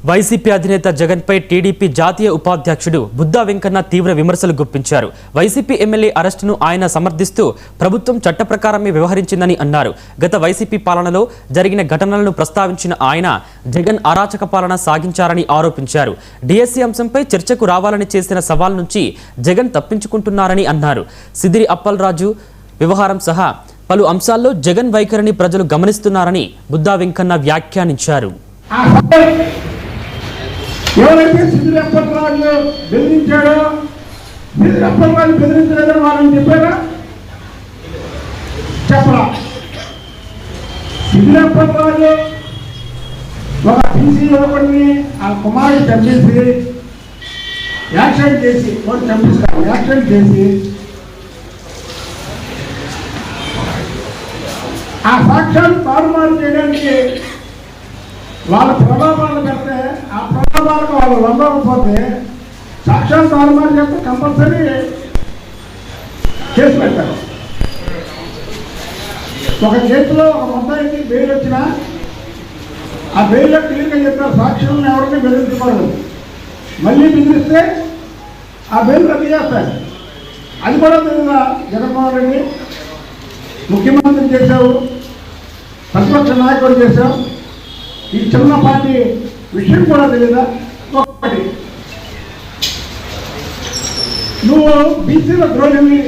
YCP అధినేత జగన్పై TDP జాతీయ ఉపాధ్యక్షుడు బుద్దా వెంకన్న తీవ్ర విమర్శలు గుప్పించారు. వైసీపీ ఎమ్మెల్యే అరెస్టును ఆయన సమర్థిస్తూ ప్రభుత్వం చట్ట ప్రకారమే వ్యవహరించిందని అన్నారు. గత వైసీపీ పాలనలో జరిగిన ఘటనలను ప్రస్తావించిన ఆయన జగన్ అరాచక పాలన సాగించారని ఆరోపించారు. డిఎస్సీ అంశంపై చర్చకు రావాలని చేసిన సవాల్ నుంచి జగన్ తప్పించుకుంటున్నారని అన్నారు. సిదిరి అప్పలరాజు వ్యవహారం సహా పలు అంశాల్లో జగన్ వైఖరిని ప్రజలు గమనిస్తున్నారని బుద్దా వెంకన్న వ్యాఖ్యానించారు. ఎవరైతే సిదిరి అప్పలరాజు బెదిరించాడో సిదిరి అప్పలరాజు బెదిరించలేదని వాళ్ళని చెప్పారా? చెప్పరా? సిదిరి అప్పలరాజు ఒక బీసీ యువకుడిని ఆ కుమారుడు చంపేసి యాక్సిడెంట్ చేసి చంపిస్తాడు. యాక్సిడెంట్ చేసి ఆ సాక్ష్యాన్ని తారుమారు చేయడానికి వాళ్ళ ప్రలోభాలు పెడితే ఆ ప్రలోభాలకు వాళ్ళు లొంగకపోతే సాక్ష్యాలు తారుమారు చేస్తే కంపల్సరీ కేసు పెట్టారు. ఒక కేసులో ఒక మొత్తానికి బెయిల్ వచ్చినా ఆ బెయిల్లో క్లియర్గా చెప్పారు సాక్ష్యాలను ఎవరిని బెదిరించకూడదు. మళ్ళీ బెదిరిస్తే ఆ బెయిల్ రద్దు చేస్తారు. అది కూడా తెలియదా? జగన్మోహన్ రెడ్డి ముఖ్యమంత్రి చేశావు, ప్రతిపక్ష నాయకుడు చేశావు, ఈ చిన్న పార్టీ విషయం కూడా తెలియదా? ఒకటి నువ్వు బీసీల ద్రోహిని